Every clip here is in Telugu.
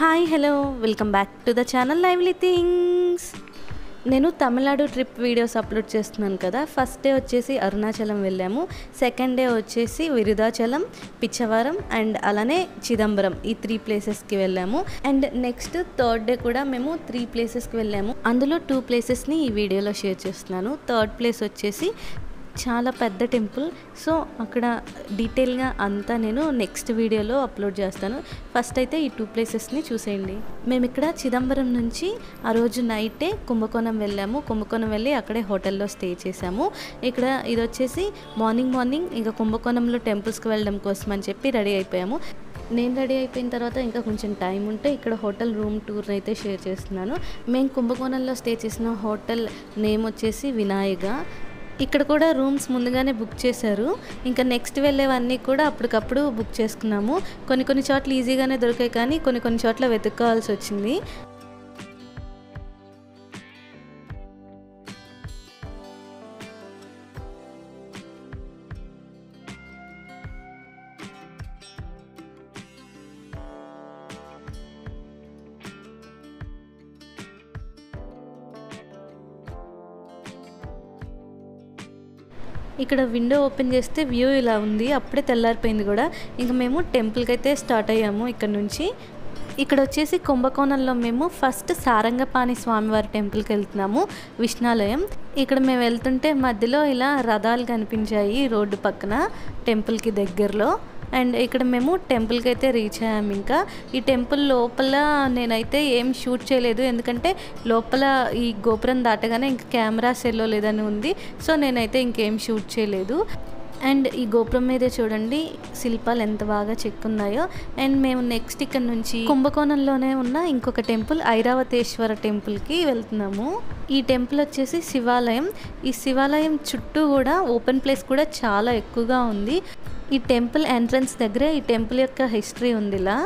Hi hello welcome back to the channel lively things. నేను తమిళనాడు ట్రిప్ వీడియోస్ అప్లోడ్ చేస్తున్నాను కదా. ఫస్ట్ డే వచ్చేసి అరుణాచలం వెళ్ళాము, సెకండ్ డే వచ్చేసి విరుదాచలం, పిచ్చవరం అండ్ అలానే చిదంబరం, ఈ 3 ప్లేసెస్కి వెళ్ళాము. అండ్ నెక్స్ట్ థర్డ్ డే కూడా మేము 3 ప్లేసెస్కి వెళ్ళాము. అందులో 2 ప్లేసెస్ని ఈ వీడియోలో షేర్ చేస్తున్నాను. థర్డ్ ప్లేస్ వచ్చేసి చాలా పెద్ద టెంపుల్, సో అక్కడ డీటెయిల్గా అంతా నేను నెక్స్ట్ వీడియోలో అప్లోడ్ చేస్తాను. ఫస్ట్ అయితే ఈ 2 ప్లేసెస్ని చూసేయండి. మేము ఇక్కడ చిదంబరం నుంచి ఆ రోజు నైటే కుంభకోణం వెళ్ళాము. కుంభకోణం వెళ్ళి అక్కడే హోటల్లో స్టే చేసాము. ఇక్కడ ఇది వచ్చేసి మార్నింగ్ ఇంకా కుంభకోణంలో టెంపుల్స్కి వెళ్ళడం కోసం అని చెప్పి రెడీ అయిపోయాము. నేను రెడీ అయిపోయిన తర్వాత ఇంకా కొంచెం టైం ఉంటే ఇక్కడ హోటల్ రూమ్ టూర్ని అయితే షేర్ చేస్తున్నాను. మేము కుంభకోణంలో స్టే చేసిన హోటల్ నేమ్ వచ్చేసి వినాయక. ఇక్కడ కూడా రూమ్స్ ముందుగానే బుక్ చేశారు. ఇంకా నెక్స్ట్ వెళ్ళేవన్నీ కూడా అప్పటికప్పుడు బుక్ చేసుకున్నాము. కొన్ని చోట్ల ఈజీగానే దొరికాయి, కానీ కొన్ని చోట్ల వెతుక్కోవాల్సి వచ్చింది. ఇక్కడ విండో ఓపెన్ చేస్తే వ్యూ ఇలా ఉంది. అప్పుడే తెల్లారిపోయింది కూడా. ఇంకా మేము టెంపుల్కి అయితే స్టార్ట్ అయ్యాము ఇక్కడ నుంచి. ఇక్కడ వచ్చేసి కుంభకోణంలో మేము ఫస్ట్ సారంగపాణి స్వామివారి టెంపుల్కి వెళ్తున్నాము, విష్ణాలయం. ఇక్కడ మేము వెళ్తుంటే మధ్యలో ఇలా రథాలు కనిపించాయి రోడ్డు పక్కన టెంపుల్కి దగ్గరలో. అండ్ ఇక్కడ మేము టెంపుల్కి అయితే రీచ్ అయ్యాము. ఇంకా ఈ టెంపుల్ లోపల నేనైతే ఏం షూట్ చేయలేదు, ఎందుకంటే లోపల ఈ గోపురం దాటగానే ఇంక కెమెరా సెల్లో లేదని ఉంది, సో నేనైతే ఇంకేం షూట్ చేయలేదు. అండ్ ఈ గోపురం మీదే చూడండి శిల్పాలు ఎంత బాగా చెక్కున్నాయో. అండ్ మేము నెక్స్ట్ ఇక్కడ నుంచి కుంభకోణంలోనే ఉన్న ఇంకొక టెంపుల్ ఐరావతేశ్వర టెంపుల్కి వెళ్తున్నాము. ఈ టెంపుల్ వచ్చేసి శివాలయం. ఈ శివాలయం చుట్టూ కూడా ఓపెన్ ప్లేస్ కూడా చాలా ఎక్కువగా ఉంది. ఈ టెంపుల్ ఎంట్రన్స్ దగ్గరే ఈ టెంపుల్ యొక్క హిస్టరీ ఉంది ఇలా.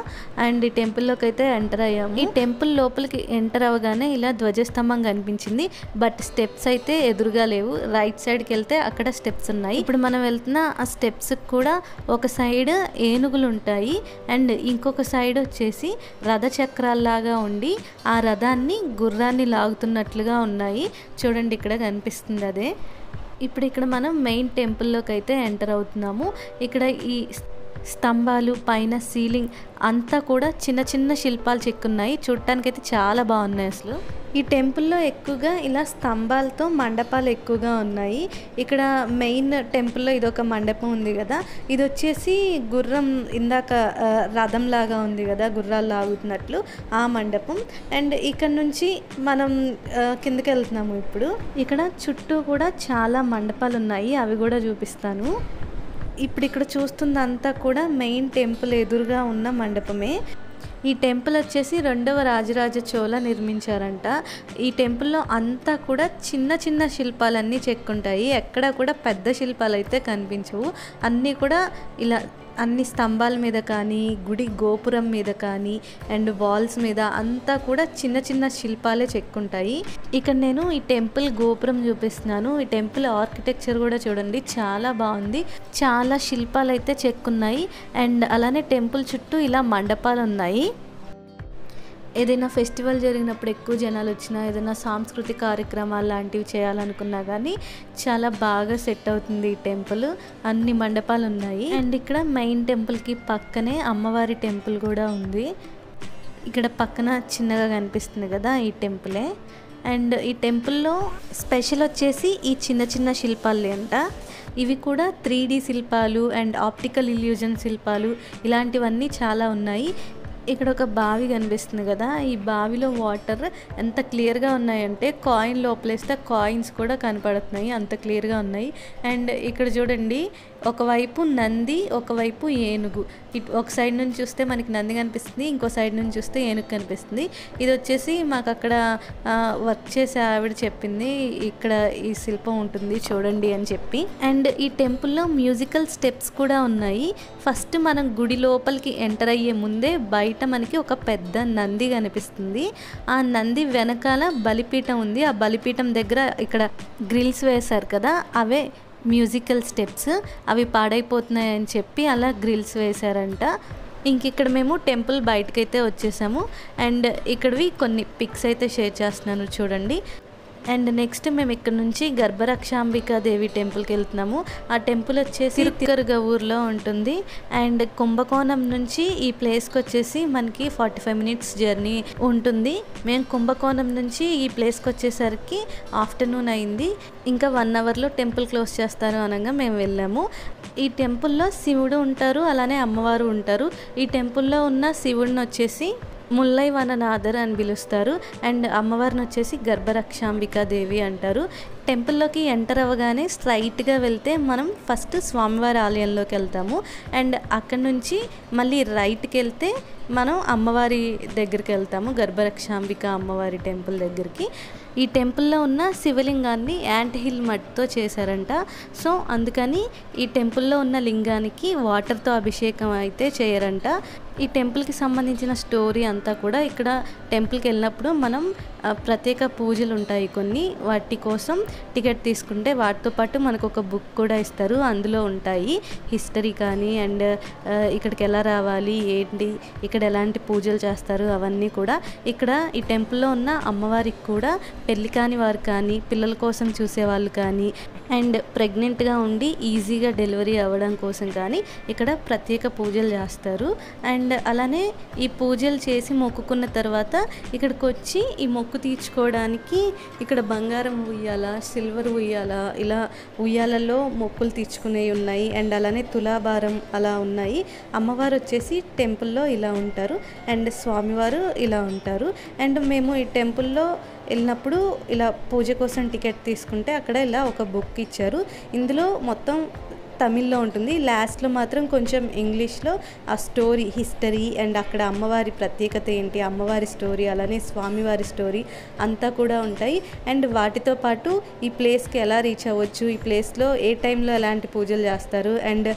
అండ్ ఈ టెంపుల్లోకి అయితే ఎంటర్ అయ్యాము. ఈ టెంపుల్ లోపలికి ఎంటర్ అవ్వగానే ఇలా ధ్వజస్తంభం కనిపించింది, బట్ స్టెప్స్ అయితే ఎదురుగా లేవు. రైట్ సైడ్కి వెళ్తే అక్కడ స్టెప్స్ ఉన్నాయి. ఇప్పుడు మనం వెళ్తున్న ఆ స్టెప్స్ కూడా ఒక సైడ్ ఏనుగులు ఉంటాయి, అండ్ ఇంకొక సైడ్ వచ్చేసి రథచక్రాల్లాగా ఉండి ఆ రథాన్ని గుర్రాన్ని లాగుతున్నట్లుగా ఉన్నాయి. చూడండి ఇక్కడ కనిపిస్తుంది అదే. ఇప్పుడు ఇక్కడ మనం మెయిన్ టెంపుల్లోకి అయితే ఎంటర్ అవుతున్నాము. ఇక్కడ ఈ స్తంభాలు పైన సీలింగ్ అంతా కూడా చిన్న శిల్పాలు చెక్కున్నాయి. చూడటానికి అయితే చాలా బాగున్నాయి అసలు. ఈ టెంపుల్లో ఎక్కువగా ఇలా స్తంభాలతో మండపాలు ఎక్కువగా ఉన్నాయి. ఇక్కడ మెయిన్ టెంపుల్లో ఇదొక మండపం ఉంది కదా, ఇది వచ్చేసి గుర్రం ఇందాక రథం లాగా ఉంది కదా, గుర్రాలు లాగుతున్నట్లు ఆ మండపం. అండ్ ఇక్కడ నుంచి మనం కిందకి వెళ్తున్నాము. ఇప్పుడు ఇక్కడ చుట్టూ కూడా చాలా మండపాలు ఉన్నాయి, అవి కూడా చూపిస్తాను. ఇప్పుడు ఇక్కడ చూస్తుందంతా కూడా మెయిన్ టెంపుల్ ఎదురుగా ఉన్న మండపమే. ఈ టెంపుల్ వచ్చేసి 2వ రాజరాజ చోళ నిర్మించారంట. ఈ టెంపుల్లో అంతా కూడా చిన్న శిల్పాలన్నీ చెక్కుంటాయి. ఎక్కడ కూడా పెద్ద శిల్పాలు అయితే కనిపించవు. అన్నీ కూడా ఇలా అన్ని స్తంభాల మీద కానీ, గుడి గోపురం మీద కానీ, అండ్ వాల్స్ మీద అంతా కూడా చిన్న శిల్పాలే చెక్కుంటాయి. ఇక్కడ నేను ఈ టెంపుల్ గోపురం చూపిస్తున్నాను. ఈ టెంపుల్ ఆర్కిటెక్చర్ కూడా చూడండి చాలా బాగుంది. చాలా శిల్పాలు అయితే చెక్కున్నాయి. అండ్ అలానే టెంపుల్ చుట్టూ ఇలా మండపాలు ఉన్నాయి. ఏదైనా ఫెస్టివల్ జరిగినప్పుడు ఎక్కువ జనాలు వచ్చినా, ఏదైనా సాంస్కృతిక కార్యక్రమాలు లాంటివి చేయాలనుకున్నా కానీ చాలా బాగా సెట్ అవుతుంది ఈ టెంపుల్. అన్ని మండపాలు ఉన్నాయి. అండ్ ఇక్కడ మెయిన్ టెంపుల్కి పక్కనే అమ్మవారి టెంపుల్ కూడా ఉంది. ఇక్కడ పక్కన చిన్నగా కనిపిస్తుంది కదా ఈ టెంపులే. అండ్ ఈ టెంపుల్లో స్పెషల్ వచ్చేసి ఈ చిన్న శిల్పాలు అంట. ఇవి కూడా 3D శిల్పాలు అండ్ ఆప్టికల్ ఇల్యూజన్ శిల్పాలు ఇలాంటివన్నీ చాలా ఉన్నాయి. ఇక్కడ ఒక బావి కనిపిస్తుంది కదా, ఈ బావిలో వాటర్ ఎంత క్లియర్గా ఉన్నాయంటే కాయిన్ లోపలేస్తే కాయిన్స్ కూడా కనపడుతున్నాయి, అంత క్లియర్గా ఉన్నాయి. అండ్ ఇక్కడ చూడండి ఒకవైపు నంది, ఒకవైపు ఏనుగు. ఒక సైడ్ నుంచి చూస్తే మనకి నంది కనిపిస్తుంది, ఇంకో సైడ్ నుంచి చూస్తే ఏనుగు కనిపిస్తుంది. ఇది వచ్చేసి మాకు అక్కడ వర్క్ చేసే ఆవిడ చెప్పింది, ఇక్కడ ఈ శిల్పం ఉంటుంది చూడండి అని చెప్పి. అండ్ ఈ టెంపుల్లో మ్యూజికల్ స్టెప్స్ కూడా ఉన్నాయి. ఫస్ట్ మనం గుడి లోపలికి ఎంటర్ అయ్యే ముందే బయట మనకి ఒక పెద్ద నంది కనిపిస్తుంది. ఆ నంది వెనకాల బలిపీఠం ఉంది. ఆ బలిపీఠం దగ్గర ఇక్కడ గ్రిల్స్ వేశారు కదా, అవే మ్యూజికల్ స్టెప్స్. అవి పాడైపోతున్నాయని చెప్పి అలా గ్రిల్స్ వేశారంట. ఇంక ఇక్కడ మేము టెంపుల్ బయటకైతే వచ్చేసాము. అండ్ ఇక్కడవి కొన్ని పిక్స్ అయితే షేర్ చేస్తున్నాను చూడండి. అండ్ నెక్స్ట్ మేము ఇక్కడ నుంచి గర్భరక్షాంబికా దేవి టెంపుల్కి వెళ్తున్నాము. ఆ టెంపుల్ వచ్చేసి తిరుక్కరుగా ఊర్లో ఉంటుంది. అండ్ కుంభకోణం నుంచి ఈ ప్లేస్కి వచ్చేసి మనకి 45 మినిట్స్ జర్నీ ఉంటుంది. మేము కుంభకోణం నుంచి ఈ ప్లేస్కి వచ్చేసరికి ఆఫ్టర్నూన్ అయింది. ఇంకా 1 అవర్లో టెంపుల్ క్లోజ్ చేస్తారు అనగా మేము వెళ్ళాము. ఈ టెంపుల్లో శివుడు ఉంటారు, అలానే అమ్మవారు ఉంటారు. ఈ టెంపుల్లో ఉన్న శివుడిని వచ్చేసి ముల్లై వననాథర్ అని పిలుస్తారు. అండ్ అమ్మవారిని వచ్చేసి గర్భరక్షాంబికా దేవి అంటారు. టెంపుల్లోకి ఎంటర్ అవ్వగానే స్ట్రైట్గా వెళ్తే మనం ఫస్ట్ స్వామివారి ఆలయంలోకి వెళ్తాము. అండ్ అక్కడి నుంచి మళ్ళీ రైట్కి వెళ్తే మనం అమ్మవారి దగ్గరికి వెళ్తాము, గర్భరక్షాంబిక అమ్మవారి టెంపుల్ దగ్గరికి. ఈ టెంపుల్లో ఉన్న శివలింగాన్ని యాంట్ హిల్ మట్టితో చేశారంట. సో అందుకని ఈ టెంపుల్లో ఉన్న లింగానికి వాటర్తో అభిషేకం అయితే చేయరంట. ఈ టెంపుల్కి సంబంధించిన స్టోరీ అంతా కూడా ఇక్కడ టెంపుల్కి వెళ్ళినప్పుడు మనం ప్రత్యేక పూజలు ఉంటాయి కొన్ని, వాటి కోసం టికెట్ తీసుకుంటే వాటితో పాటు మనకు ఒక బుక్ కూడా ఇస్తారు. అందులో ఉంటాయి హిస్టరీ కానీ అండ్ ఇక్కడికి ఎలా రావాలి, ఏంటి, ఇక్కడ ఎలాంటి పూజలు చేస్తారు అవన్నీ కూడా. ఇక్కడ ఈ టెంపుల్లో ఉన్న అమ్మవారికి కూడా పెళ్లి కాని వారు కానీ, పిల్లల కోసం చూసేవాళ్ళు కానీ, అండ్ ప్రెగ్నెంట్గా ఉండి ఈజీగా డెలివరీ అవ్వడం కోసం కానీ ఇక్కడ ప్రత్యేక పూజలు చేస్తారు. అండ్ అలానే ఈ పూజలు చేసి మొక్కుకున్న తర్వాత ఇక్కడికి వచ్చి ఈ మొక్కు తీర్చుకోవడానికి ఇక్కడ బంగారం ఉయ్యాల, సిల్వర్ ఉయ్యాల, ఇలా ఉయ్యాలలో మొక్కులు తీర్చుకునేవి ఉన్నాయి. అండ్ అలానే తులాభారం అలా ఉన్నాయి. అమ్మవారు వచ్చేసి టెంపుల్లో ఇలా ఉంటారు అండ్ స్వామివారు ఇలా ఉంటారు. అండ్ మేము ఈ టెంపుల్లో వెళ్ళినప్పుడు ఇలా పూజ కోసం టికెట్ తీసుకుంటే అక్కడ ఇలా ఒక బుక్ ఇచ్చారు. ఇందులో మొత్తం తమిళ్లో ఉంటుంది, లాస్ట్లో మాత్రం కొంచెం ఇంగ్లీష్లో ఆ స్టోరీ, హిస్టరీ అండ్ అక్కడ అమ్మవారి ప్రత్యేకత ఏంటి, అమ్మవారి స్టోరీ, అలానే స్వామివారి స్టోరీ అంతా కూడా ఉంటాయి. అండ్ వాటితో పాటు ఈ ప్లేస్కి ఎలా రీచ్ అవ్వచ్చు, ఈ ప్లేస్లో ఏ టైంలో ఎలాంటి పూజలు చేస్తారు, అండ్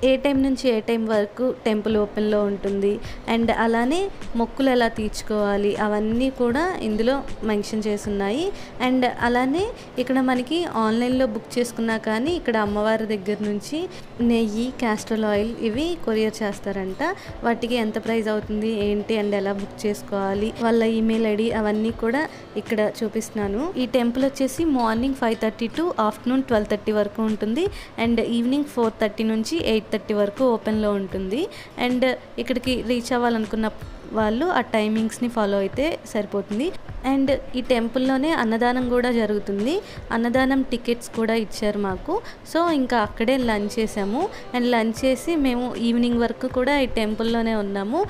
ఏ టైం నుంచి ఏ టైం వరకు టెంపుల్ ఓపెన్లో ఉంటుంది, అండ్ అలానే మొక్కులు ఎలా తీర్చుకోవాలి అవన్నీ కూడా ఇందులో మెన్షన్ చేసి ఉన్నాయి. అండ్ అలానే ఇక్కడ మనకి ఆన్లైన్లో బుక్ చేసుకున్నా కానీ ఇక్కడ అమ్మవారి దగ్గర నుంచి నెయ్యి, క్యాస్టర్ ఆయిల్ ఇవి కొరియర్ చేస్తారంట. వాటికి ఎంత ప్రైస్ అవుతుంది ఏంటి అండ్ ఎలా బుక్ చేసుకోవాలి, వాళ్ళ ఈమెయిల్ ఐడి అవన్నీ కూడా ఇక్కడ చూపిస్తున్నాను. ఈ టెంపుల్ వచ్చేసి మార్నింగ్ 5:30 టు ఆఫ్టర్నూన్ 12:30 వరకు ఉంటుంది. అండ్ ఈవినింగ్ 4:30 నుంచి 8:30 వరకు ఓపెన్లో ఉంటుంది. అండ్ ఇక్కడికి రీచ్ అవ్వాలనుకున్న వాళ్ళు ఆ టైమింగ్స్ని ఫాలో అయితే సరిపోతుంది. అండ్ ఈ టెంపుల్లోనే అన్నదానం కూడా జరుగుతుంది. అన్నదానం టికెట్స్ కూడా ఇచ్చారు మాకు. సో ఇంకా అక్కడే లంచ్ చేసాము. అండ్ లంచ్ చేసి మేము ఈవినింగ్ వరకు కూడా ఈ టెంపుల్లోనే ఉన్నాము.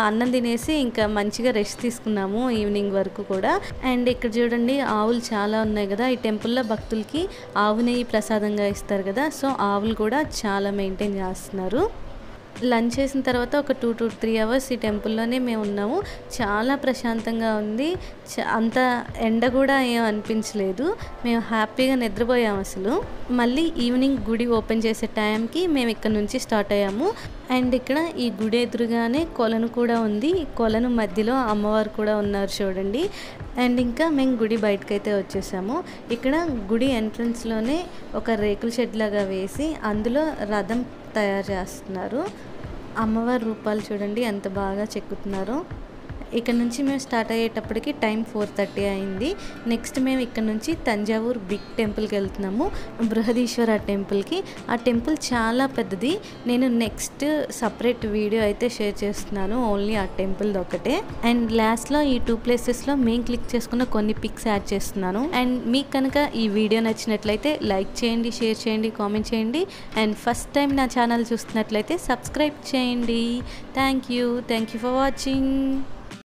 అన్నం తినేసి ఇంకా మంచిగా రెస్ట్ తీసుకున్నాము ఈవినింగ్ వరకు కూడా. అండ్ ఇక్కడ చూడండి ఆవులు చాలా ఉన్నాయి కదా, ఈ టెంపుల్లో భక్తులకి ఆవు నెయ్యి ప్రసాదంగా ఇస్తారు కదా, సో ఆవులు కూడా చాలా మెయింటైన్ చేస్తున్నారు. లంచ్ చేసిన తర్వాత ఒక 2 to 3 అవర్స్ ఈ టెంపుల్లోనే మేము ఉన్నాము. చాలా ప్రశాంతంగా ఉంది, అంత ఎండ కూడా ఏం అనిపించలేదు. మేము హ్యాపీగా నిద్రపోయాము అసలు. మళ్ళీ ఈవినింగ్ గుడి ఓపెన్ చేసే టైంకి మేము ఇక్కడ నుంచి స్టార్ట్ అయ్యాము. అండ్ ఇక్కడ ఈ గుడి ఎదురుగానే కొలను కూడా ఉంది. ఈ కొలను మధ్యలో అమ్మవారు కూడా ఉన్నారు చూడండి. అండ్ ఇంకా మేము గుడి బయటకైతే వచ్చేసాము. ఇక్కడ గుడి ఎంట్రన్స్లోనే ఒక రేకుల షెడ్ లాగా వేసి అందులో రథం తయారు చేస్తున్నారు. అమ్మవారి రూపాలు చూడండి ఎంత బాగా చెక్కుతున్నారు. ఇక్కడ నుంచి మేము స్టార్ట్ అయ్యేటప్పటికి టైం 4:30 అయింది. నెక్స్ట్ మేము ఇక్కడ నుంచి తంజావూర్ బిగ్ టెంపుల్కి వెళ్తున్నాము, బృహదీశ్వర టెంపుల్కి. ఆ టెంపుల్ చాలా పెద్దది. నేను నెక్స్ట్ సపరేట్ వీడియో అయితే షేర్ చేస్తున్నాను, ఓన్లీ ఆ టెంపుల్ ఒకటే. అండ్ లాస్ట్లో ఈ 2 ప్లేసెస్లో మేము క్లిక్ చేసుకున్న కొన్ని పిక్స్ యాడ్ చేస్తున్నాను. అండ్ మీకు కనుక ఈ వీడియో నచ్చినట్లయితే లైక్ చేయండి, షేర్ చేయండి, కామెంట్ చేయండి. అండ్ ఫస్ట్ టైం నా ఛానల్ చూస్తున్నట్లయితే సబ్స్క్రైబ్ చేయండి. Thank you for watching.